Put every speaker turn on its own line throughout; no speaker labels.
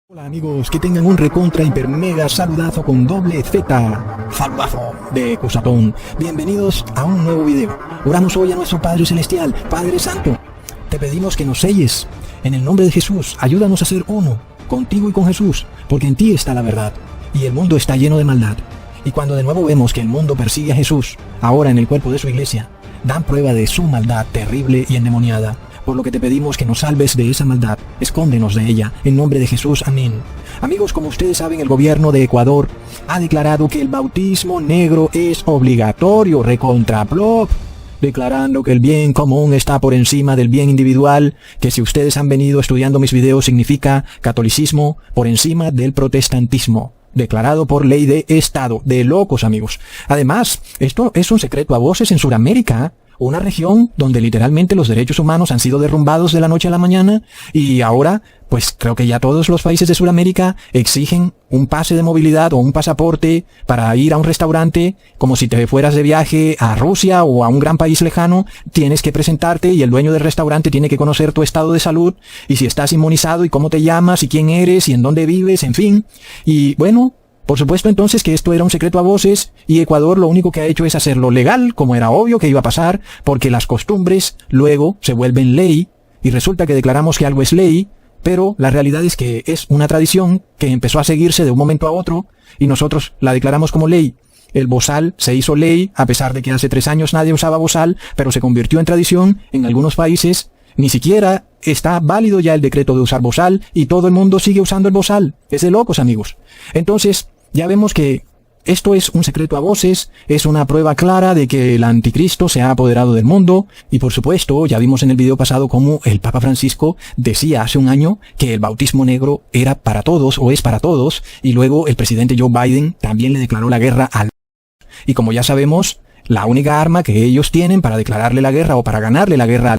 Hola amigos, que tengan un recontra hiper mega saludazo con doble Z, saludazo de Cusatón. Bienvenidos a un nuevo video. Oramos hoy a nuestro Padre Celestial, Padre Santo. Te pedimos que nos selles. En el nombre de Jesús, ayúdanos a ser uno, contigo y con Jesús, porque en ti está la verdad, y el mundo está lleno de maldad. Y cuando de nuevo vemos que el mundo persigue a Jesús, ahora en el cuerpo de su iglesia, dan prueba de su maldad terrible y endemoniada. Por lo que te pedimos que nos salves de esa maldad, escóndenos de ella, en nombre de Jesús, amén. Amigos, como ustedes saben, el gobierno de Ecuador ha declarado que el bautismo negro es obligatorio, recontraplop, declarando que el bien común está por encima del bien individual, que si ustedes han venido estudiando mis videos significa catolicismo por encima del protestantismo. Declarado por ley de Estado, de locos amigos. Además, esto es un secreto a voces en Sudamérica, una región donde literalmente los derechos humanos han sido derrumbados de la noche a la mañana y ahora, pues creo que ya todos los países de Sudamérica exigen un pase de movilidad o un pasaporte para ir a un restaurante, como si te fueras de viaje a Rusia o a un gran país lejano, tienes que presentarte y el dueño del restaurante tiene que conocer tu estado de salud y si estás inmunizado y cómo te llamas y quién eres y en dónde vives, en fin. Y bueno, por supuesto entonces que esto era un secreto a voces y Ecuador lo único que ha hecho es hacerlo legal, como era obvio que iba a pasar, porque las costumbres luego se vuelven ley y resulta que declaramos que algo es ley, pero la realidad es que es una tradición que empezó a seguirse de un momento a otro y nosotros la declaramos como ley. El bozal se hizo ley, a pesar de que hace 3 años nadie usaba bozal, pero se convirtió en tradición en algunos países. Ni siquiera está válido ya el decreto de usar bozal y todo el mundo sigue usando el bozal. Es de locos, amigos. Entonces, ya vemos que esto es un secreto a voces, es una prueba clara de que el anticristo se ha apoderado del mundo y por supuesto ya vimos en el video pasado cómo el Papa Francisco decía hace un año que el bautismo negro era para todos o es para todos y luego el presidente Joe Biden también le declaró la guerra al... Y como ya sabemos, la única arma que ellos tienen para declararle la guerra o para ganarle la guerra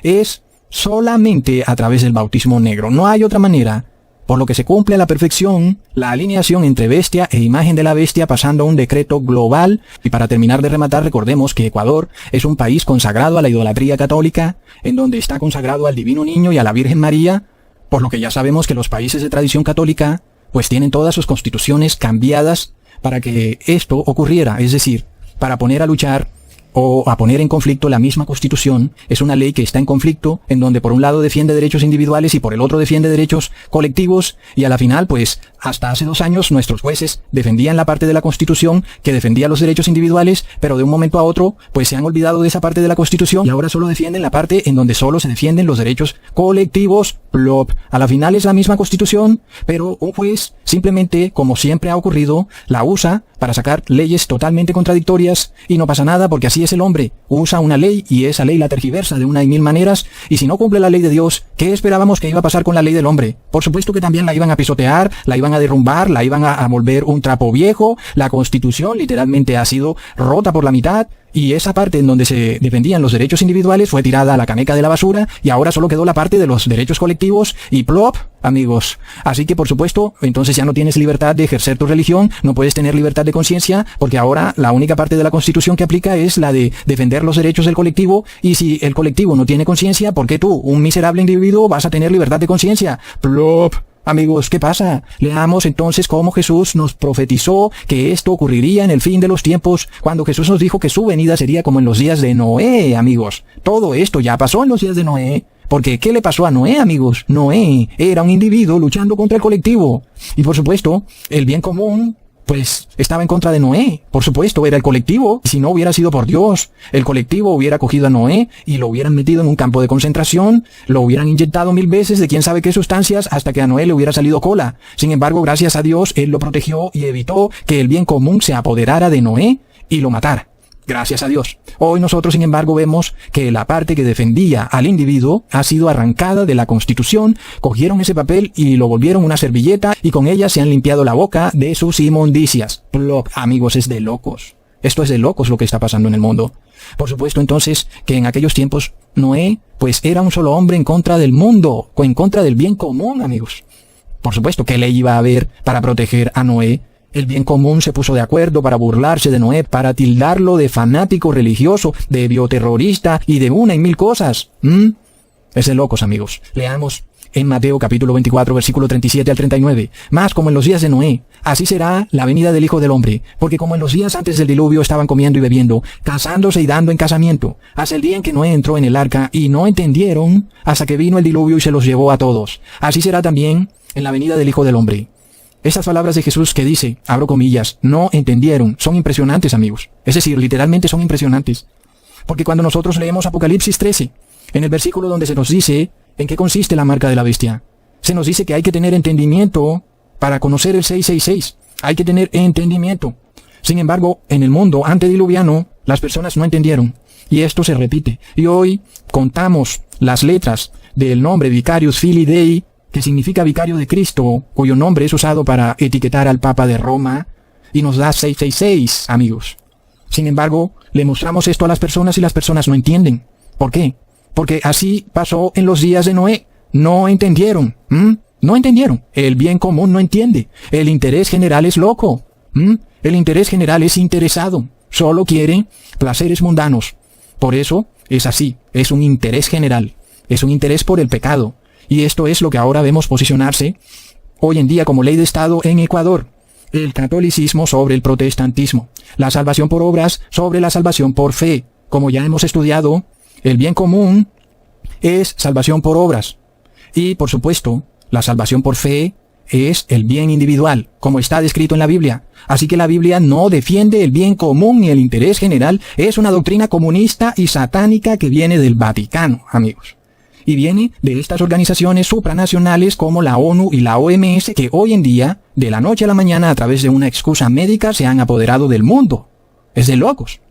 es solamente a través del bautismo negro, no hay otra manera. Por lo que se cumple a la perfección la alineación entre bestia e imagen de la bestia pasando a un decreto global. Y para terminar de rematar, recordemos que Ecuador es un país consagrado a la idolatría católica, en donde está consagrado al Divino Niño y a la Virgen María, por lo que ya sabemos que los países de tradición católica pues tienen todas sus constituciones cambiadas para que esto ocurriera, es decir, para poner a luchar o a poner en conflicto la misma Constitución. Es una ley que está en conflicto, en donde por un lado defiende derechos individuales y por el otro defiende derechos colectivos, y a la final, pues, hasta hace 2 años nuestros jueces defendían la parte de la Constitución que defendía los derechos individuales, pero de un momento a otro, pues se han olvidado de esa parte de la Constitución y ahora solo defienden la parte en donde solo se defienden los derechos colectivos. Plop. A la final es la misma Constitución, pero un juez simplemente, como siempre ha ocurrido, la usa para sacar leyes totalmente contradictorias y no pasa nada porque así es el hombre. Usa una ley y esa ley la tergiversa de una y mil maneras y si no cumple la ley de Dios, ¿qué esperábamos que iba a pasar con la ley del hombre? Por supuesto que también la iban a pisotear, la iban a derrumbar, la iban a volver un trapo viejo. La Constitución literalmente ha sido rota por la mitad. Y esa parte en donde se defendían los derechos individuales fue tirada a la caneca de la basura y ahora solo quedó la parte de los derechos colectivos y plop, amigos. Así que por supuesto, entonces ya no tienes libertad de ejercer tu religión, no puedes tener libertad de conciencia porque ahora la única parte de la Constitución que aplica es la de defender los derechos del colectivo y si el colectivo no tiene conciencia, ¿por qué tú, un miserable individuo, vas a tener libertad de conciencia? Plop. Amigos, ¿qué pasa? Leamos entonces cómo Jesús nos profetizó que esto ocurriría en el fin de los tiempos, cuando Jesús nos dijo que su venida sería como en los días de Noé, amigos. Todo esto ya pasó en los días de Noé. Porque, ¿qué le pasó a Noé, amigos? Noé era un individuo luchando contra el colectivo. Y por supuesto, el bien común pues estaba en contra de Noé. Por supuesto, era el colectivo. Si no hubiera sido por Dios, el colectivo hubiera cogido a Noé y lo hubieran metido en un campo de concentración, lo hubieran inyectado 1000 veces de quién sabe qué sustancias hasta que a Noé le hubiera salido cola. Sin embargo, gracias a Dios, Él lo protegió y evitó que el bien común se apoderara de Noé y lo matara. Gracias a Dios. Hoy nosotros, sin embargo, vemos que la parte que defendía al individuo ha sido arrancada de la Constitución, cogieron ese papel y lo volvieron una servilleta y con ella se han limpiado la boca de sus inmundicias. Plop. Amigos, es de locos. Esto es de locos lo que está pasando en el mundo. Por supuesto, entonces, que en aquellos tiempos Noé, pues era un solo hombre en contra del mundo, o en contra del bien común, amigos. Por supuesto, ¿qué ley iba a haber para proteger a Noé? El bien común se puso de acuerdo para burlarse de Noé, para tildarlo de fanático religioso, de bioterrorista y de una y mil cosas. Es de locos, amigos. Leamos en Mateo capítulo 24, versículo 37 al 39. Mas como en los días de Noé, así será la venida del Hijo del Hombre. Porque como en los días antes del diluvio estaban comiendo y bebiendo, casándose y dando en casamiento, hasta el día en que Noé entró en el arca y no entendieron hasta que vino el diluvio y se los llevó a todos. Así será también en la venida del Hijo del Hombre. Estas palabras de Jesús que dice, abro comillas, no entendieron, son impresionantes, amigos. Es decir, literalmente son impresionantes. Porque cuando nosotros leemos Apocalipsis 13, en el versículo donde se nos dice en qué consiste la marca de la bestia, se nos dice que hay que tener entendimiento para conocer el 666. Hay que tener entendimiento. Sin embargo, en el mundo antediluviano, las personas no entendieron. Y esto se repite. Y hoy contamos las letras del nombre Vicarius Filii Dei, que significa vicario de Cristo, cuyo nombre es usado para etiquetar al Papa de Roma, y nos da 666, amigos. Sin embargo, le mostramos esto a las personas y las personas no entienden. ¿Por qué? Porque así pasó en los días de Noé. No entendieron. No entendieron. El bien común no entiende. El interés general es loco. El interés general es interesado. Solo quiere placeres mundanos. Por eso es así. Es un interés general. Es un interés por el pecado. Y esto es lo que ahora vemos posicionarse hoy en día como ley de Estado en Ecuador. El catolicismo sobre el protestantismo. La salvación por obras sobre la salvación por fe. Como ya hemos estudiado, el bien común es salvación por obras. Y, por supuesto, la salvación por fe es el bien individual, como está descrito en la Biblia. Así que la Biblia no defiende el bien común ni el interés general. Es una doctrina comunista y satánica que viene del Vaticano, amigos. Y viene de estas organizaciones supranacionales como la ONU y la OMS, que hoy en día, de la noche a la mañana, a través de una excusa médica, se han apoderado del mundo. Es de locos.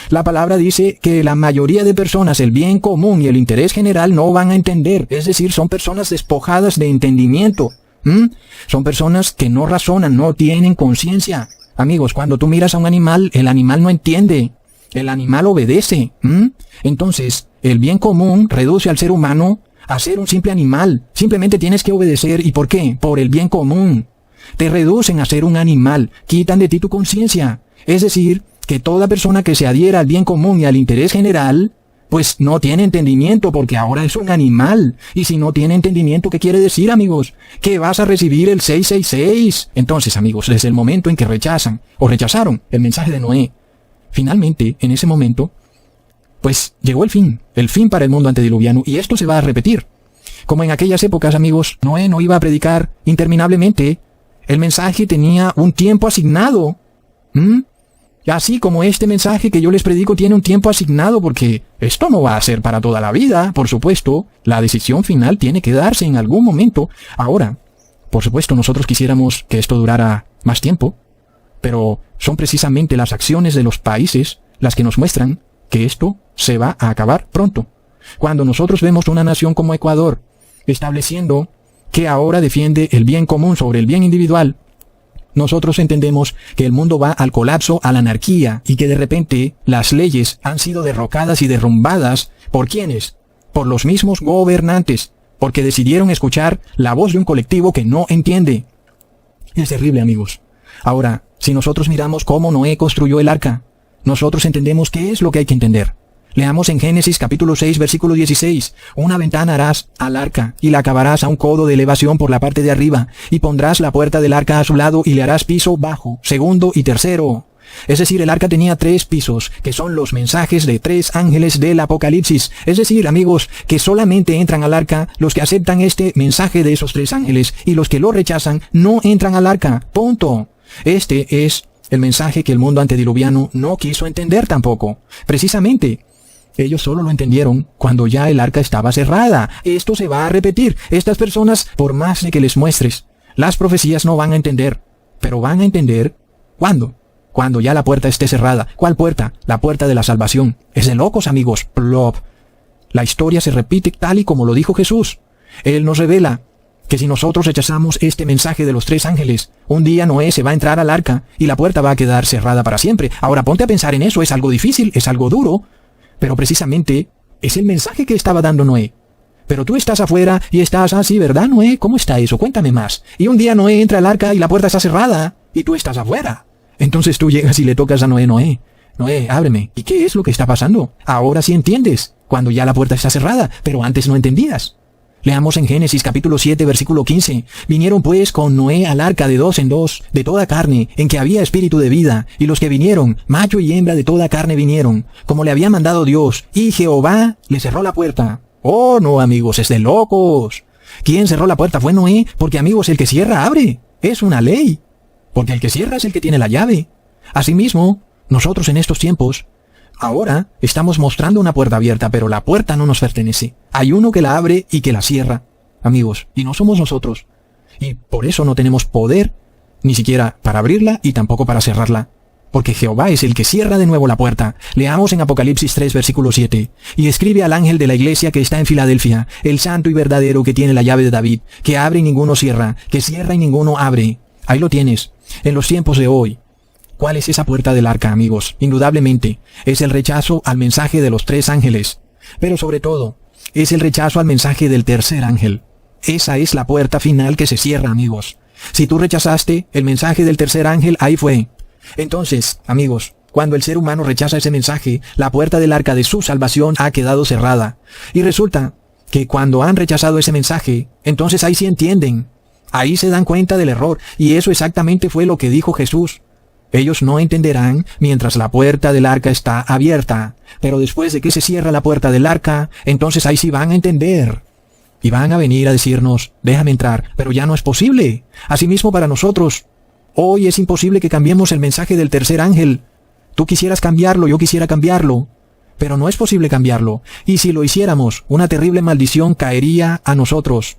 La palabra dice que la mayoría de personas, el bien común y el interés general no van a entender. Es decir, son personas despojadas de entendimiento. Son personas que no razonan, no tienen conciencia. Amigos, cuando tú miras a un animal, el animal no entiende. El animal obedece. Entonces, el bien común reduce al ser humano a ser un simple animal. Simplemente tienes que obedecer. ¿Y por qué? Por el bien común. Te reducen a ser un animal. Quitan de ti tu conciencia. Es decir, que toda persona que se adhiera al bien común y al interés general, pues no tiene entendimiento porque ahora es un animal. Y si no tiene entendimiento, ¿qué quiere decir, amigos? Que vas a recibir el 666. Entonces, amigos, desde el momento en que rechazan o rechazaron el mensaje de Noé, finalmente, en ese momento, pues llegó el fin para el mundo antediluviano, y esto se va a repetir. Como en aquellas épocas, amigos, Noé no iba a predicar interminablemente. El mensaje tenía un tiempo asignado. Así como este mensaje que yo les predico tiene un tiempo asignado, porque esto no va a ser para toda la vida, por supuesto. La decisión final tiene que darse en algún momento. Ahora, por supuesto, nosotros quisiéramos que esto durara más tiempo, pero son precisamente las acciones de los países las que nos muestran que esto se va a acabar pronto. Cuando nosotros vemos una nación como Ecuador estableciendo que ahora defiende el bien común sobre el bien individual, nosotros entendemos que el mundo va al colapso, a la anarquía, y que de repente las leyes han sido derrocadas y derrumbadas. ¿Por quiénes? Por los mismos gobernantes, porque decidieron escuchar la voz de un colectivo que no entiende. Es terrible, amigos. Ahora, si nosotros miramos cómo Noé construyó el arca, nosotros entendemos qué es lo que hay que entender. Leamos en Génesis capítulo 6, versículo 16. Una ventana harás al arca, y la acabarás a un codo de elevación por la parte de arriba, y pondrás la puerta del arca a su lado, y le harás piso bajo, segundo y tercero. Es decir, el arca tenía 3 pisos, que son los mensajes de 3 ángeles del Apocalipsis. Es decir, amigos, que solamente entran al arca los que aceptan este mensaje de esos 3 ángeles, y los que lo rechazan no entran al arca. Punto. Este es el mensaje que el mundo antediluviano no quiso entender tampoco. Precisamente, ellos solo lo entendieron cuando ya el arca estaba cerrada. Esto se va a repetir. Estas personas, por más de que les muestres, las profecías no van a entender. Pero van a entender, ¿cuándo? Cuando ya la puerta esté cerrada. ¿Cuál puerta? La puerta de la salvación. Es de locos, amigos. Plop. La historia se repite tal y como lo dijo Jesús. Él nos revela que si nosotros rechazamos este mensaje de los 3 ángeles, un día Noé se va a entrar al arca y la puerta va a quedar cerrada para siempre. Ahora ponte a pensar en eso. Es algo difícil, es algo duro. Pero precisamente es el mensaje que estaba dando Noé. Pero tú estás afuera y estás así, ¿verdad, Noé? ¿Cómo está eso? Cuéntame más. Y un día Noé entra al arca y la puerta está cerrada y tú estás afuera. Entonces tú llegas y le tocas a Noé, Noé, ábreme. ¿Y qué es lo que está pasando? Ahora sí entiendes, cuando ya la puerta está cerrada, pero antes no entendías. Leamos en Génesis capítulo 7, versículo 15. Vinieron pues con Noé al arca de 2 en 2, de toda carne, en que había espíritu de vida, y los que vinieron, macho y hembra de toda carne vinieron, como le había mandado Dios, y Jehová le cerró la puerta. Oh, no, amigos, es de locos. ¿Quién cerró la puerta? Fue Noé, porque, amigos, el que cierra abre. Es una ley. Porque el que cierra es el que tiene la llave. Asimismo, nosotros en estos tiempos, ahora estamos mostrando una puerta abierta, pero la puerta no nos pertenece. Hay uno que la abre y que la cierra, amigos, y no somos nosotros. Y por eso no tenemos poder, ni siquiera para abrirla y tampoco para cerrarla. Porque Jehová es el que cierra de nuevo la puerta. Leamos en Apocalipsis 3, versículo 7. Y escribe al ángel de la iglesia que está en Filadelfia, el santo y verdadero que tiene la llave de David, que abre y ninguno cierra, que cierra y ninguno abre. Ahí lo tienes, en los tiempos de hoy. ¿Cuál es esa puerta del arca, amigos? Indudablemente, es el rechazo al mensaje de los 3 ángeles. Pero sobre todo, es el rechazo al mensaje del tercer ángel. Esa es la puerta final que se cierra, amigos. Si tú rechazaste el mensaje del tercer ángel, ahí fue. Entonces, amigos, cuando el ser humano rechaza ese mensaje, la puerta del arca de su salvación ha quedado cerrada. Y resulta que cuando han rechazado ese mensaje, entonces ahí sí entienden. Ahí se dan cuenta del error. Y eso exactamente fue lo que dijo Jesús. Ellos no entenderán mientras la puerta del arca está abierta. Pero después de que se cierra la puerta del arca, entonces ahí sí van a entender. Y van a venir a decirnos, déjame entrar. Pero ya no es posible. Asimismo para nosotros, hoy es imposible que cambiemos el mensaje del tercer ángel. Tú quisieras cambiarlo, yo quisiera cambiarlo. Pero no es posible cambiarlo. Y si lo hiciéramos, una terrible maldición caería a nosotros.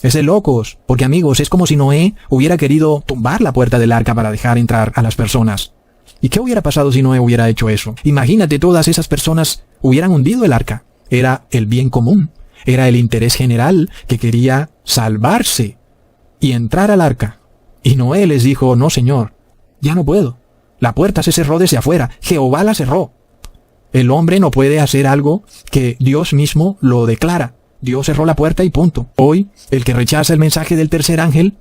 Es de locos, porque amigos, es como si Noé hubiera querido tumbar la puerta del arca para dejar entrar a las personas. ¿Y qué hubiera pasado si Noé hubiera hecho eso? Imagínate, todas esas personas hubieran hundido el arca. Era el bien común, era el interés general que quería salvarse y entrar al arca. Y Noé les dijo, no señor, ya no puedo. La puerta se cerró desde afuera, Jehová la cerró. El hombre no puede hacer algo que Dios mismo lo declara. Dios cerró la puerta y punto. Hoy, el que rechaza el mensaje del tercer ángel,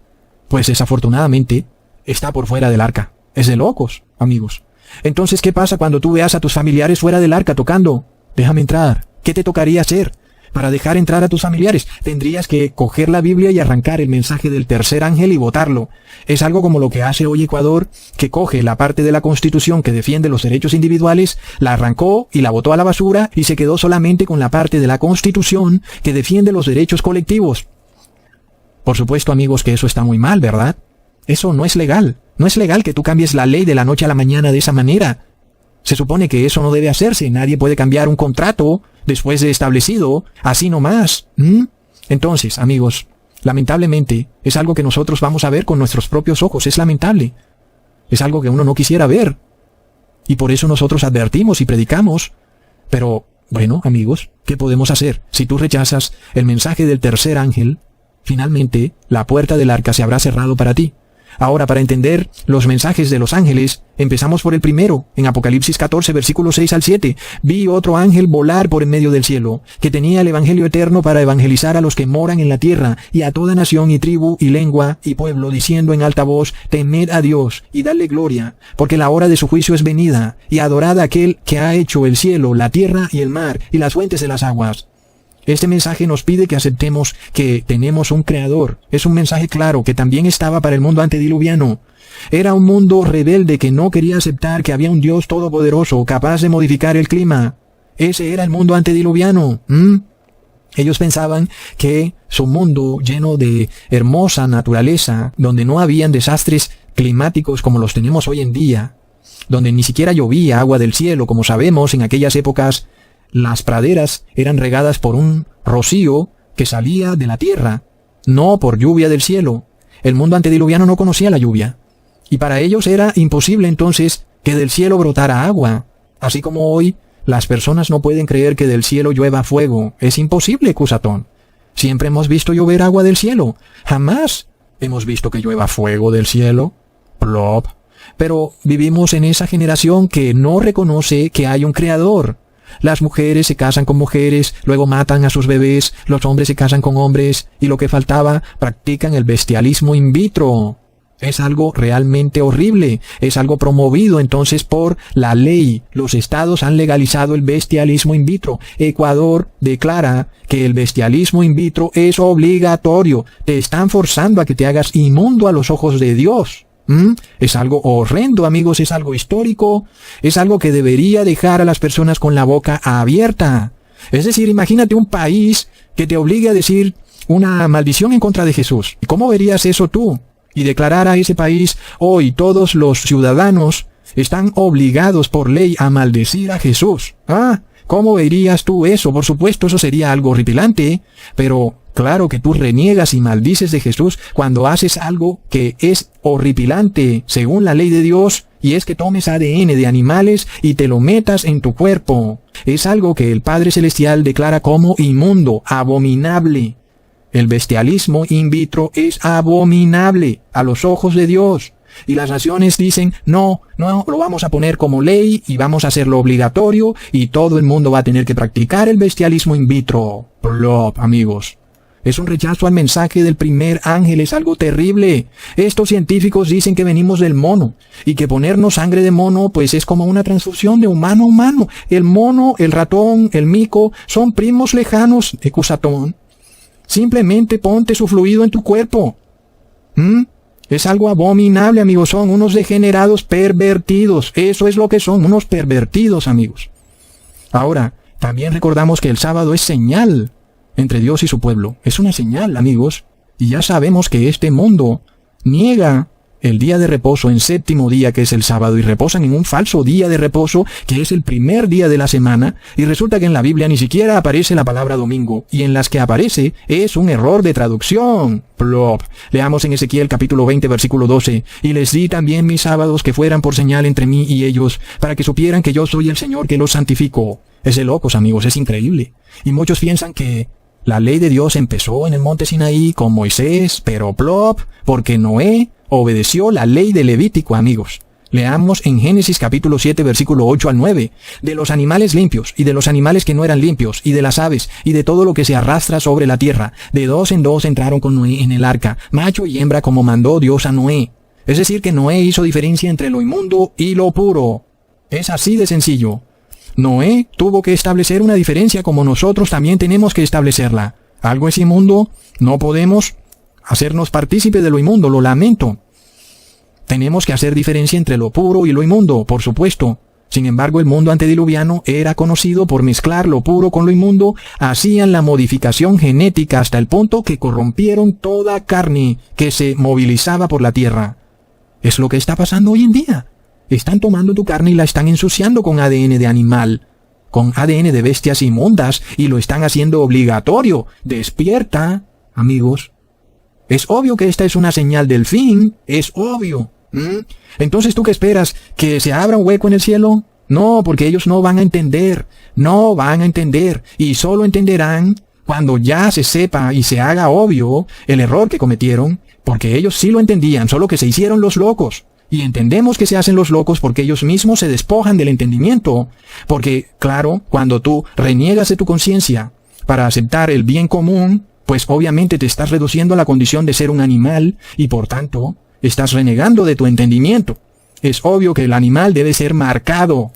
pues desafortunadamente, está por fuera del arca. Es de locos, amigos. Entonces, ¿qué pasa cuando tú veas a tus familiares fuera del arca tocando? Déjame entrar. ¿Qué te tocaría hacer para dejar entrar a tus familiares? Tendrías que coger la Biblia y arrancar el mensaje del tercer ángel y botarlo. Es algo como lo que hace hoy Ecuador, que coge la parte de la Constitución que defiende los derechos individuales, la arrancó y la botó a la basura y se quedó solamente con la parte de la Constitución que defiende los derechos colectivos. Por supuesto, amigos, que eso está muy mal, ¿verdad? Eso no es legal. No es legal que tú cambies la ley de la noche a la mañana de esa manera. Se supone que eso no debe hacerse. Nadie puede cambiar un contrato después de establecido, así nomás. Entonces, amigos, lamentablemente, es algo que nosotros vamos a ver con nuestros propios ojos. Es lamentable. Es algo que uno no quisiera ver. Y por eso nosotros advertimos y predicamos. Pero, bueno, amigos, ¿qué podemos hacer? Si tú rechazas el mensaje del tercer ángel, finalmente, la puerta del arca se habrá cerrado para ti. Ahora, para entender los mensajes de los ángeles, empezamos por el primero, en Apocalipsis 14, versículos 6 al 7. Vi otro ángel volar por en medio del cielo, que tenía el evangelio eterno para evangelizar a los que moran en la tierra, y a toda nación y tribu y lengua y pueblo, diciendo en alta voz, temed a Dios y dadle gloria, porque la hora de su juicio es venida, y adorad a aquel que ha hecho el cielo, la tierra y el mar, y las fuentes de las aguas. Este mensaje nos pide que aceptemos que tenemos un creador. Es un mensaje claro que también estaba para el mundo antediluviano. Era un mundo rebelde que no quería aceptar que había un Dios todopoderoso capaz de modificar el clima. Ese era el mundo antediluviano. Ellos pensaban que su mundo lleno de hermosa naturaleza, donde no habían desastres climáticos como los tenemos hoy en día, donde ni siquiera llovía agua del cielo, como sabemos en aquellas épocas. Las praderas eran regadas por un rocío que salía de la tierra, no por lluvia del cielo. El mundo antediluviano no conocía la lluvia. Y para ellos era imposible entonces que del cielo brotara agua. Así como hoy, las personas no pueden creer que del cielo llueva fuego. Es imposible, Cusatón. Siempre hemos visto llover agua del cielo. Jamás hemos visto que llueva fuego del cielo. Plop. Pero vivimos en esa generación que no reconoce que hay un creador. Las mujeres se casan con mujeres, luego matan a sus bebés, los hombres se casan con hombres, y lo que faltaba, practican el bestialismo in vitro. Es algo realmente horrible, es algo promovido entonces por la ley. Los estados han legalizado el bestialismo in vitro. Ecuador declara que el bestialismo in vitro es obligatorio. Te están forzando a que te hagas inmundo a los ojos de Dios. Es algo horrendo, amigos, es algo histórico, es algo que debería dejar a las personas con la boca abierta. Es decir, imagínate un país que te obligue a decir una maldición en contra de Jesús. ¿Y cómo verías eso tú? Y declarar a ese país, hoy todos los ciudadanos están obligados por ley a maldecir a Jesús. ¿Cómo verías tú eso? Por supuesto, eso sería algo horripilante, pero claro que tú reniegas y maldices de Jesús cuando haces algo que es horripilante según la ley de Dios, y es que tomes ADN de animales y te lo metas en tu cuerpo. Es algo que el Padre Celestial declara como inmundo, abominable. El bestialismo in vitro es abominable a los ojos de Dios. Y las naciones dicen, no, lo vamos a poner como ley y vamos a hacerlo obligatorio y todo el mundo va a tener que practicar el bestialismo in vitro. Plop, amigos. Es un rechazo al mensaje del primer ángel, es algo terrible. Estos científicos dicen que venimos del mono y que ponernos sangre de mono pues es como una transfusión de humano a humano. El mono, el ratón, el mico son primos lejanos de Cusatón. Simplemente ponte su fluido en tu cuerpo. Es algo abominable, amigos. Son unos degenerados pervertidos. Eso es lo que son, unos pervertidos, amigos. Ahora, también recordamos que el sábado es señal entre Dios y su pueblo. Es una señal, amigos. Y ya sabemos que este mundo niega el día de reposo en séptimo día, que es el sábado, y reposan en un falso día de reposo, que es el primer día de la semana, y resulta que en la Biblia ni siquiera aparece la palabra domingo, y en las que aparece es un error de traducción. Plop. Leamos en Ezequiel capítulo 20, versículo 12. Y les di también mis sábados que fueran por señal entre mí y ellos, para que supieran que yo soy el Señor que los santifico. Es de locos, amigos, es increíble. Y muchos piensan que la ley de Dios empezó en el monte Sinaí con Moisés, pero plop, porque Noé obedeció la ley de Levítico, amigos. Leamos en Génesis capítulo 7, versículo 8 al 9. De los animales limpios, y de los animales que no eran limpios, y de las aves, y de todo lo que se arrastra sobre la tierra, de dos en dos entraron con Noé en el arca, macho y hembra como mandó Dios a Noé. Es decir, que Noé hizo diferencia entre lo inmundo y lo puro. Es así de sencillo. Noé tuvo que establecer una diferencia como nosotros también tenemos que establecerla. Algo es inmundo, no podemos hacernos partícipe de lo inmundo, lo lamento. Tenemos que hacer diferencia entre lo puro y lo inmundo, por supuesto. Sin embargo, el mundo antediluviano era conocido por mezclar lo puro con lo inmundo, hacían la modificación genética hasta el punto que corrompieron toda carne que se movilizaba por la tierra. Es lo que está pasando hoy en día. Están tomando tu carne y la están ensuciando con ADN de animal, con ADN de bestias inmundas, y lo están haciendo obligatorio. Despierta, amigos. Es obvio que esta es una señal del fin, es obvio. Entonces, ¿tú qué esperas? ¿Que se abra un hueco en el cielo? No, porque ellos no van a entender, y solo entenderán cuando ya se sepa y se haga obvio el error que cometieron, porque ellos sí lo entendían, solo que se hicieron los locos. Y entendemos que se hacen los locos porque ellos mismos se despojan del entendimiento. Porque, claro, cuando tú reniegas de tu conciencia para aceptar el bien común, pues obviamente te estás reduciendo a la condición de ser un animal y por tanto estás renegando de tu entendimiento. Es obvio que el animal debe ser marcado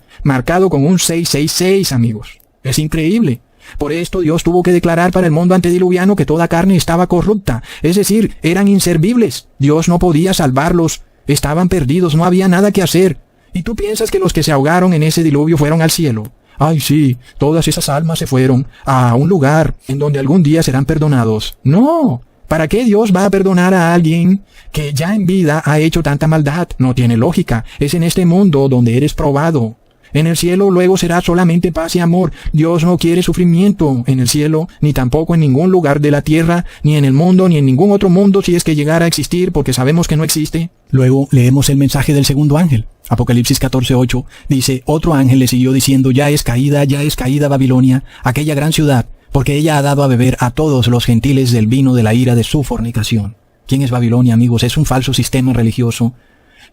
con un 666, amigos. Es increíble. Por esto Dios tuvo que declarar para el mundo antediluviano que toda carne estaba corrupta, es decir, eran inservibles. Dios no podía salvarlos. Estaban perdidos, no había nada que hacer. ¿Y tú piensas que los que se ahogaron en ese diluvio fueron al cielo? Ay, sí, todas esas almas se fueron a un lugar en donde algún día serán perdonados. No, ¿para qué Dios va a perdonar a alguien que ya en vida ha hecho tanta maldad? No tiene lógica. Es en este mundo donde eres probado. En el cielo luego será solamente paz y amor. Dios no quiere sufrimiento en el cielo, ni tampoco en ningún lugar de la tierra, ni en el mundo, ni en ningún otro mundo si es que llegara a existir, porque sabemos que no existe. Luego leemos el mensaje del segundo ángel. Apocalipsis 14:8 dice, otro ángel le siguió diciendo, ya es caída Babilonia, aquella gran ciudad, porque ella ha dado a beber a todos los gentiles del vino de la ira de su fornicación. ¿Quién es Babilonia, amigos? Es un falso sistema religioso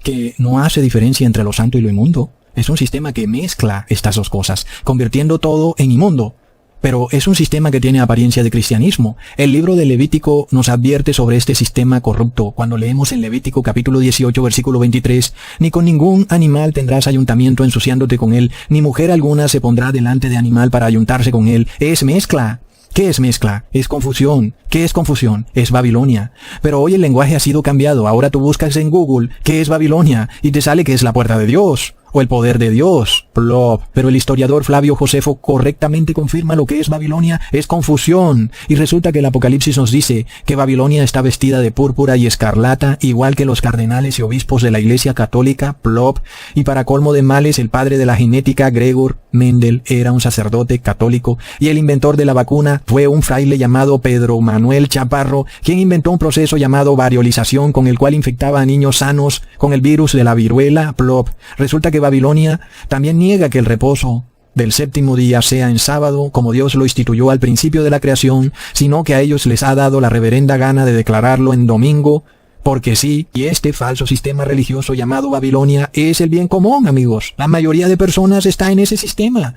que no hace diferencia entre lo santo y lo inmundo. Es un sistema que mezcla estas dos cosas, convirtiendo todo en inmundo. pero es un sistema que tiene apariencia de cristianismo. El libro de Levítico nos advierte sobre este sistema corrupto. Cuando leemos en Levítico capítulo 18 versículo 23, ni con ningún animal tendrás ayuntamiento ensuciándote con él, ni mujer alguna se pondrá delante de animal para ayuntarse con él. Es mezcla. ¿Qué es mezcla? Es confusión. ¿Qué es confusión? Es Babilonia. Pero hoy el lenguaje ha sido cambiado. Ahora tú buscas en Google ¿qué es Babilonia? Y te sale que es la puerta de Dios. O el poder de Dios. Plop. Pero el historiador Flavio Josefo correctamente confirma lo que es Babilonia. Es confusión. Y resulta que el Apocalipsis nos dice que Babilonia está vestida de púrpura y escarlata, igual que los cardenales y obispos de la Iglesia Católica. Plop. Y para colmo de males, el padre de la genética, Gregor Mendel, era un sacerdote católico. Y el inventor de la vacuna fue un fraile llamado Pedro Manuel Chaparro, quien inventó un proceso llamado variolización, con el cual infectaba a niños sanos con el virus de la viruela. Plop. Resulta que Babilonia también niega que el reposo del séptimo día sea en sábado, como Dios lo instituyó al principio de la creación, sino que a ellos les ha dado la reverenda gana de declararlo en domingo, porque sí, y este falso sistema religioso llamado Babilonia es el bien común, amigos. La mayoría de personas está en ese sistema.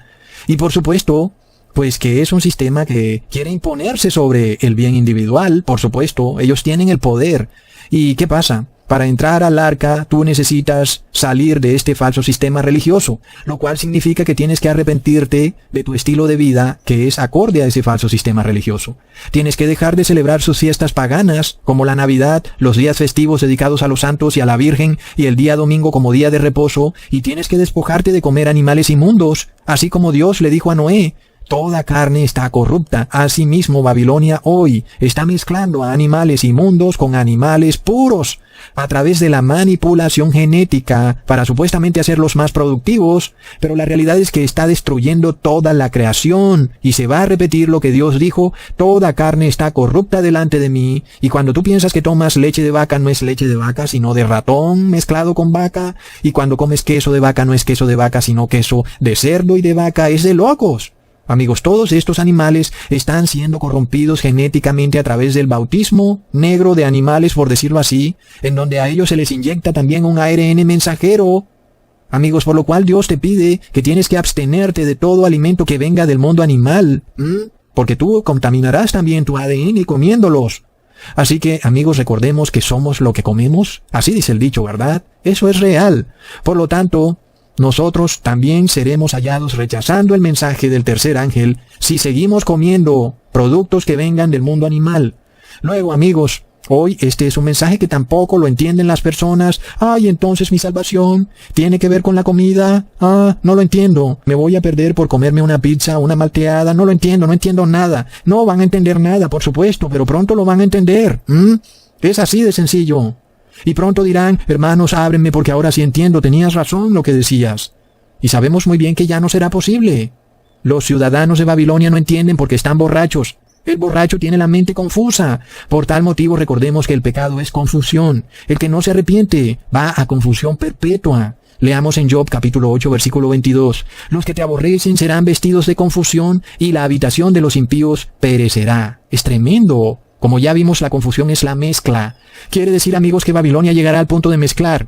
Y por supuesto, pues que es un sistema que quiere imponerse sobre el bien individual. Por supuesto, ellos tienen el poder. ¿Y qué pasa? Para entrar al arca, tú necesitas salir de este falso sistema religioso, lo cual significa que tienes que arrepentirte de tu estilo de vida que es acorde a ese falso sistema religioso. Tienes que dejar de celebrar sus fiestas paganas, como la Navidad, los días festivos dedicados a los santos y a la Virgen, y el día domingo como día de reposo, y tienes que despojarte de comer animales inmundos, así como Dios le dijo a Noé. Toda carne está corrupta. Asimismo, Babilonia hoy está mezclando a animales inmundos con animales puros a través de la manipulación genética para supuestamente hacerlos más productivos, pero la realidad es que está destruyendo toda la creación y se va a repetir lo que Dios dijo: toda carne está corrupta delante de mí. Y cuando tú piensas que tomas leche de vaca, no es leche de vaca sino de ratón mezclado con vaca, y cuando comes queso de vaca, no es queso de vaca sino queso de cerdo y de vaca. Es de locos. Amigos, todos estos animales están siendo corrompidos genéticamente a través del bautismo negro de animales, por decirlo así, en donde a ellos se les inyecta también un ARN mensajero. Amigos, por lo cual Dios te pide que tienes que abstenerte de todo alimento que venga del mundo animal, porque tú contaminarás también tu ADN comiéndolos. Así que, amigos, recordemos que somos lo que comemos. Así dice el dicho, ¿verdad? Eso es real. Por lo tanto, nosotros también seremos hallados rechazando el mensaje del tercer ángel si seguimos comiendo productos que vengan del mundo animal. Luego, amigos, hoy este es un mensaje que tampoco lo entienden las personas. Ay, entonces mi salvación tiene que ver con la comida. No lo entiendo. Me voy a perder por comerme una pizza, una malteada. No lo entiendo, no entiendo nada. No van a entender nada, por supuesto, pero pronto lo van a entender. Es así de sencillo. Y pronto dirán: hermanos, ábrenme porque ahora sí entiendo, tenías razón lo que decías. Y sabemos muy bien que ya no será posible. Los ciudadanos de Babilonia no entienden porque están borrachos. El borracho tiene la mente confusa. Por tal motivo recordemos que el pecado es confusión. El que no se arrepiente va a confusión perpetua. Leamos en Job capítulo 8 versículo 22. Los que te aborrecen serán vestidos de confusión y la habitación de los impíos perecerá. Es tremendo. Como ya vimos, la confusión es la mezcla. Quiere decir, amigos, que Babilonia llegará al punto de mezclar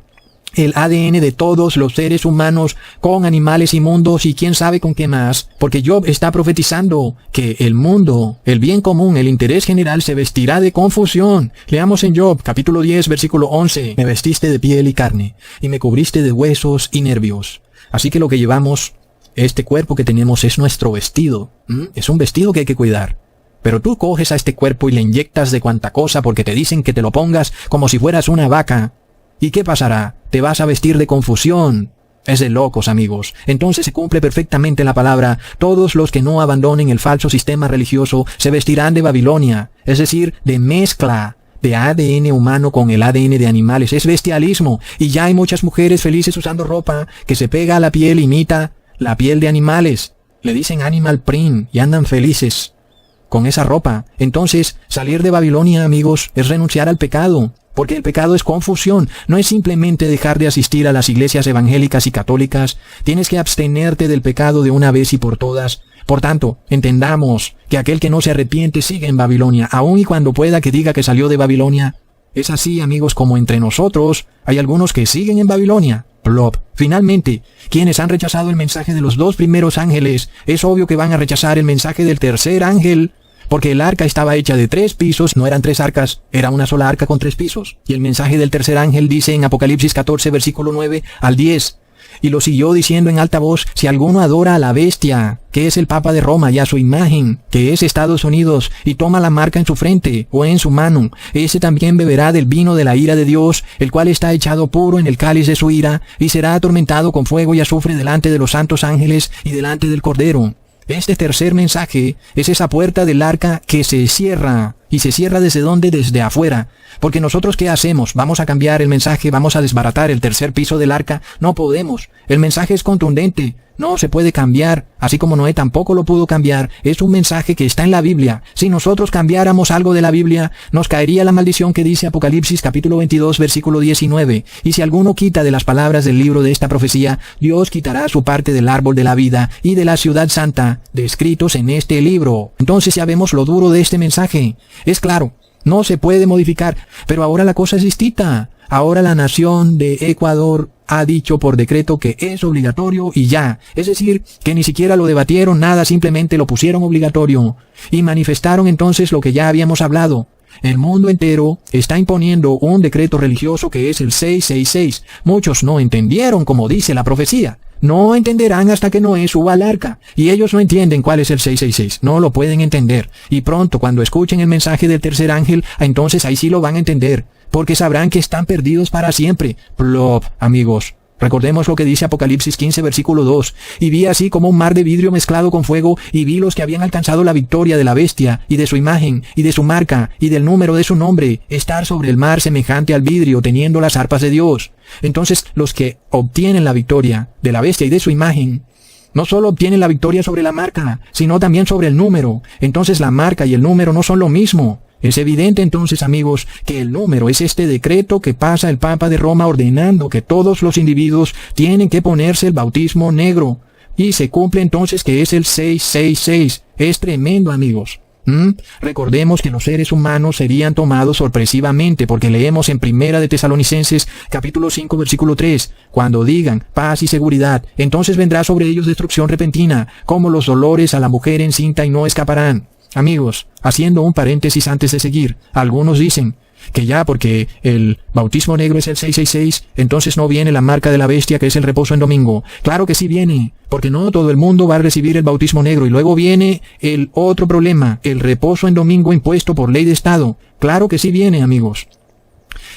el ADN de todos los seres humanos con animales inmundos y quién sabe con qué más, porque Job está profetizando que el mundo, el bien común, el interés general se vestirá de confusión. Leamos en Job capítulo 10 versículo 11. Me vestiste de piel y carne y me cubriste de huesos y nervios. Así que lo que llevamos, este cuerpo que tenemos, es nuestro vestido. Es un vestido que hay que cuidar. Pero tú coges a este cuerpo y le inyectas de cuanta cosa porque te dicen que te lo pongas como si fueras una vaca. ¿Y qué pasará? Te vas a vestir de confusión. Es de locos, amigos. Entonces se cumple perfectamente la palabra: todos los que no abandonen el falso sistema religioso se vestirán de Babilonia, es decir, de mezcla de ADN humano con el ADN de animales. Es bestialismo. Y ya hay muchas mujeres felices usando ropa que se pega a la piel, imita la piel de animales. Le dicen animal print y andan felices con esa ropa. Entonces, salir de Babilonia, amigos, es renunciar al pecado, porque el pecado es confusión. No es simplemente dejar de asistir a las iglesias evangélicas y católicas. Tienes que abstenerte del pecado de una vez y por todas. Por tanto, entendamos que aquel que no se arrepiente sigue en Babilonia, aun y cuando pueda que diga que salió de Babilonia. Es así, amigos, como entre nosotros hay algunos que siguen en Babilonia. Plop. Finalmente, quienes han rechazado el mensaje de los 2 primeros ángeles, es obvio que van a rechazar el mensaje del tercer ángel, porque el arca estaba hecha de 3 pisos, no eran 3 arcas, era una sola arca con 3 pisos. Y el mensaje del tercer ángel dice en Apocalipsis 14, versículo 9 al 10, y lo siguió diciendo en alta voz, si alguno adora a la bestia, que es el Papa de Roma, y a su imagen, que es Estados Unidos, y toma la marca en su frente o en su mano, ese también beberá del vino de la ira de Dios, el cual está echado puro en el cáliz de su ira, y será atormentado con fuego y azufre delante de los santos ángeles y delante del Cordero. Este tercer mensaje es esa puerta del arca que se cierra. ¿Y se cierra desde dónde? Desde afuera. Porque nosotros, ¿qué hacemos? ¿Vamos a cambiar el mensaje? ¿Vamos a desbaratar el tercer piso del arca? No podemos. El mensaje es contundente. No se puede cambiar. Así como Noé tampoco lo pudo cambiar. Es un mensaje que está en la Biblia. Si nosotros cambiáramos algo de la Biblia, nos caería la maldición que dice Apocalipsis capítulo 22, versículo 19. Y si alguno quita de las palabras del libro de esta profecía, Dios quitará su parte del árbol de la vida y de la ciudad santa, descritos en este libro. Entonces ya vemos lo duro de este mensaje. Es claro, no se puede modificar, pero ahora la cosa es distinta. Ahora la nación de Ecuador ha dicho por decreto que es obligatorio y ya. Es decir, que ni siquiera lo debatieron nada, simplemente lo pusieron obligatorio. Y manifestaron entonces lo que ya habíamos hablado. El mundo entero está imponiendo un decreto religioso que es el 666. Muchos no entendieron como dice la profecía. No entenderán hasta que Noé suba al arca. Y ellos no entienden cuál es el 666. No lo pueden entender. Y pronto, cuando escuchen el mensaje del tercer ángel, entonces ahí sí lo van a entender. Porque sabrán que están perdidos para siempre. Plop, amigos. Recordemos lo que dice Apocalipsis 15, versículo 2. Y vi así como un mar de vidrio mezclado con fuego, y vi los que habían alcanzado la victoria de la bestia, y de su imagen, y de su marca, y del número de su nombre, estar sobre el mar semejante al vidrio, teniendo las arpas de Dios. Entonces, los que obtienen la victoria de la bestia y de su imagen, no solo obtienen la victoria sobre la marca, sino también sobre el número. Entonces la marca y el número no son lo mismo. Es evidente entonces, amigos, que el número es este decreto que pasa el Papa de Roma ordenando que todos los individuos tienen que ponerse el bautismo negro. Y se cumple entonces que es el 666. Es tremendo, amigos. Recordemos que los seres humanos serían tomados sorpresivamente, porque leemos en Primera de Tesalonicenses capítulo 5 versículo 3, cuando digan paz y seguridad, entonces vendrá sobre ellos destrucción repentina, como los dolores a la mujer encinta, y no escaparán. Amigos, haciendo un paréntesis antes de seguir, algunos dicen que ya porque el bautismo negro es el 666, entonces no viene la marca de la bestia, que es el reposo en domingo. Claro que sí viene, porque no todo el mundo va a recibir el bautismo negro. Y luego viene el otro problema, el reposo en domingo impuesto por ley de Estado. Claro que sí viene, amigos.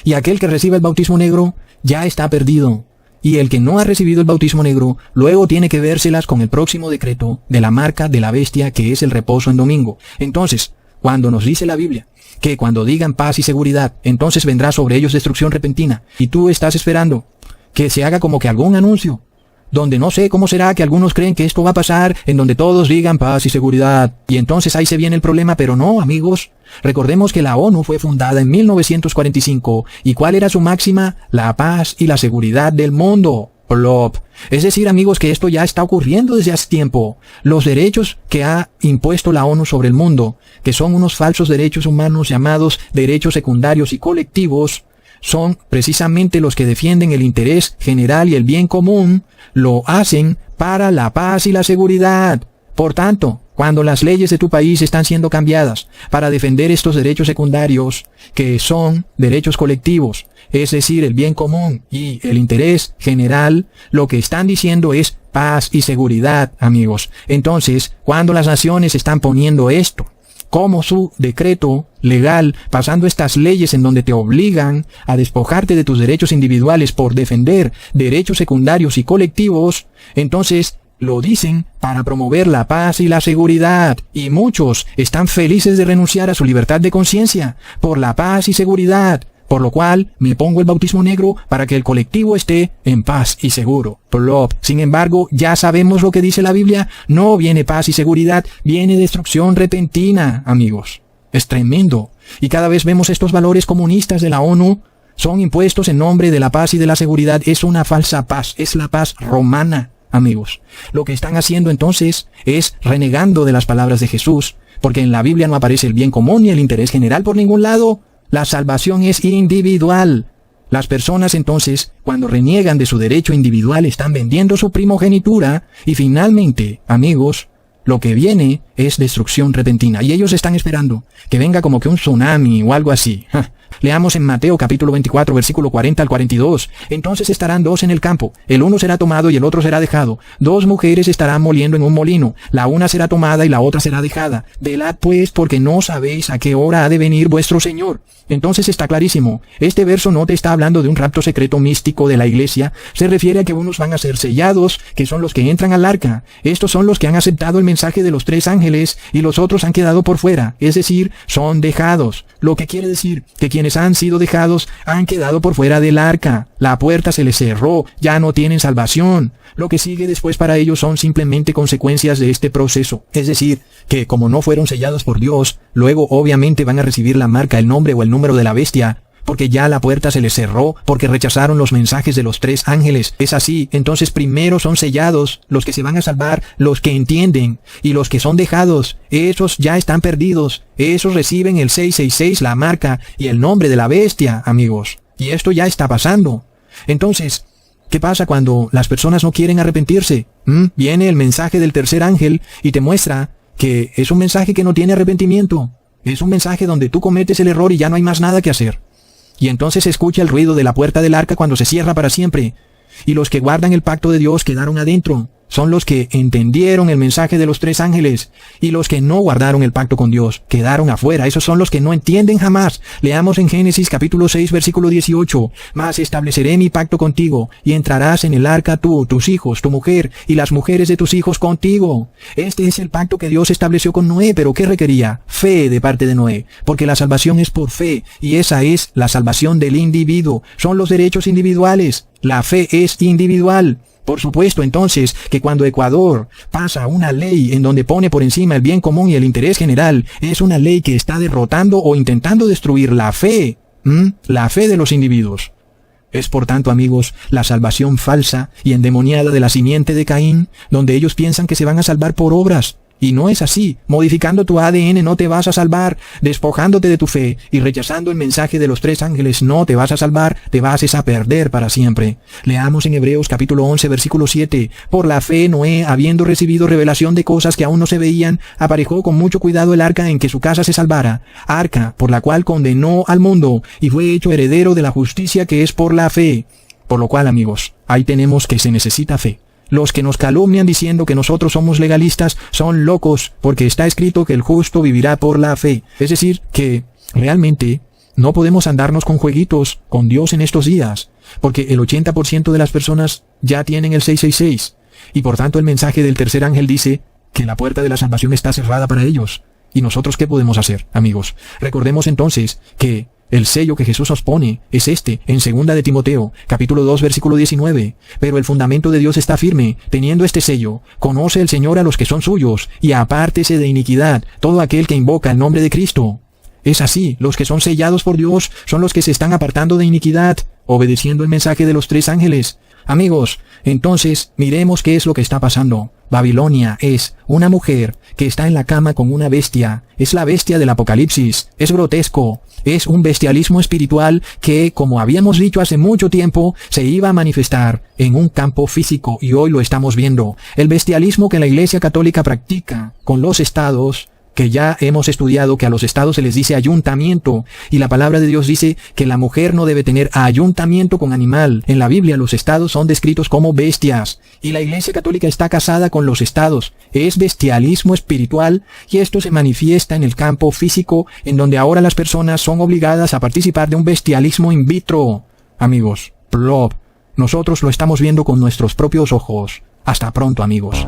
Y aquel que reciba el bautismo negro ya está perdido. Y el que no ha recibido el bautismo negro, luego tiene que vérselas con el próximo decreto de la marca de la bestia, que es el reposo en domingo. Entonces, cuando nos dice la Biblia que cuando digan paz y seguridad, entonces vendrá sobre ellos destrucción repentina, y tú estás esperando que se haga como que algún anuncio, donde no sé cómo será que algunos creen que esto va a pasar, en donde todos digan paz y seguridad, y entonces ahí se viene el problema. Pero no, amigos. Recordemos que la ONU fue fundada en 1945, y ¿cuál era su máxima? La paz y la seguridad del mundo. Plop. Es decir, amigos, que esto ya está ocurriendo desde hace tiempo. Los derechos que ha impuesto la ONU sobre el mundo, que son unos falsos derechos humanos llamados derechos secundarios y colectivos, son precisamente los que defienden el interés general y el bien común. Lo hacen para la paz y la seguridad. Por tanto, cuando las leyes de tu país están siendo cambiadas para defender estos derechos secundarios, que son derechos colectivos, es decir, el bien común y el interés general, lo que están diciendo es paz y seguridad, amigos. Entonces, cuando las naciones están poniendo esto como su decreto legal, pasando estas leyes en donde te obligan a despojarte de tus derechos individuales por defender derechos secundarios y colectivos, entonces lo dicen para promover la paz y la seguridad, y muchos están felices de renunciar a su libertad de conciencia por la paz y seguridad, por lo cual me pongo el bautismo negro para que el colectivo esté en paz y seguro. Plop. Sin embargo, ya sabemos lo que dice la Biblia, no viene paz y seguridad, viene destrucción repentina, amigos. Es tremendo. Y cada vez vemos estos valores comunistas de la ONU, son impuestos en nombre de la paz y de la seguridad. Es una falsa paz, es la paz romana. Amigos, lo que están haciendo entonces es renegando de las palabras de Jesús, porque en la Biblia no aparece el bien común ni el interés general por ningún lado. La salvación es individual. Las personas entonces, cuando reniegan de su derecho individual, están vendiendo su primogenitura y finalmente, amigos, lo que viene es destrucción repentina. Y ellos están esperando que venga como que un tsunami o algo así. Leamos en Mateo capítulo 24, versículo 40 al 42. Entonces estarán dos en el campo. El uno será tomado y el otro será dejado. Dos mujeres estarán moliendo en un molino. La una será tomada y la otra será dejada. Velad pues, porque no sabéis a qué hora ha de venir vuestro Señor. Entonces está clarísimo. Este verso no te está hablando de un rapto secreto místico de la iglesia. Se refiere a que unos van a ser sellados, que son los que entran al arca. Estos son los que han aceptado el mensaje de los tres ángeles y los otros han quedado por fuera. Es decir, son dejados. Lo que quiere decir que quienes han sido dejados han quedado por fuera del arca. La puerta se les cerró. Ya no tienen salvación. Lo que sigue después para ellos son simplemente consecuencias de este proceso. Es decir, que como no fueron sellados por Dios, luego obviamente van a recibir la marca, el nombre o el número de la bestia, porque ya la puerta se les cerró, porque rechazaron los mensajes de los tres ángeles. Es así, entonces primero son sellados los que se van a salvar, los que entienden, y los que son dejados, esos ya están perdidos. Esos reciben el 666, la marca y el nombre de la bestia, amigos. Y esto ya está pasando. Entonces, ¿qué pasa cuando las personas no quieren arrepentirse? Viene el mensaje del tercer ángel y te muestra que es un mensaje que no tiene arrepentimiento. Es un mensaje donde tú cometes el error y ya no hay más nada que hacer. Y entonces se escucha el ruido de la puerta del arca cuando se cierra para siempre. Y los que guardan el pacto de Dios quedaron adentro. Son los que entendieron el mensaje de los tres ángeles. Y los que no guardaron el pacto con Dios quedaron afuera. Esos son los que no entienden jamás. Leamos en Génesis capítulo 6 versículo 18. Mas estableceré mi pacto contigo, y entrarás en el arca tú, tus hijos, tu mujer, y las mujeres de tus hijos contigo. Este es el pacto que Dios estableció con Noé, pero ¿qué requería? Fe de parte de Noé. Porque la salvación es por fe, y esa es la salvación del individuo. Son los derechos individuales. La fe es individual. Por supuesto, entonces, que cuando Ecuador pasa una ley en donde pone por encima el bien común y el interés general, es una ley que está derrotando o intentando destruir la fe de los individuos. Es por tanto, amigos, la salvación falsa y endemoniada de la simiente de Caín, donde ellos piensan que se van a salvar por obras. Y no es así. Modificando tu ADN no te vas a salvar. Despojándote de tu fe y rechazando el mensaje de los tres ángeles no te vas a salvar, te vas a perder para siempre. Leamos en Hebreos capítulo 11 versículo 7. Por la fe Noé, habiendo recibido revelación de cosas que aún no se veían, aparejó con mucho cuidado el arca en que su casa se salvara. Arca, por la cual condenó al mundo y fue hecho heredero de la justicia que es por la fe. Por lo cual, amigos, ahí tenemos que se necesita fe. Los que nos calumnian diciendo que nosotros somos legalistas son locos, porque está escrito que el justo vivirá por la fe. Es decir, que realmente no podemos andarnos con jueguitos con Dios en estos días, porque el 80% de las personas ya tienen el 666, y por tanto el mensaje del tercer ángel dice que la puerta de la salvación está cerrada para ellos. ¿Y nosotros qué podemos hacer, amigos? Recordemos entonces que el sello que Jesús nos pone es este, en 2 de Timoteo, capítulo 2, versículo 19. Pero el fundamento de Dios está firme, teniendo este sello. Conoce el Señor a los que son suyos, y apártese de iniquidad todo aquel que invoca el nombre de Cristo. Es así, los que son sellados por Dios son los que se están apartando de iniquidad, obedeciendo el mensaje de los tres ángeles. Amigos, entonces, miremos qué es lo que está pasando. Babilonia es una mujer que está en la cama con una bestia. Es la bestia del Apocalipsis. Es grotesco. Es un bestialismo espiritual que, como habíamos dicho hace mucho tiempo, se iba a manifestar en un campo físico y hoy lo estamos viendo. El bestialismo que la Iglesia Católica practica con los estados, que ya hemos estudiado que a los estados se les dice ayuntamiento, y la palabra de Dios dice que la mujer no debe tener ayuntamiento con animal. En la Biblia los estados son descritos como bestias, y la Iglesia Católica está casada con los estados. Es bestialismo espiritual, y esto se manifiesta en el campo físico, en donde ahora las personas son obligadas a participar de un bestialismo in vitro. Amigos, plop, nosotros lo estamos viendo con nuestros propios ojos. Hasta pronto, amigos.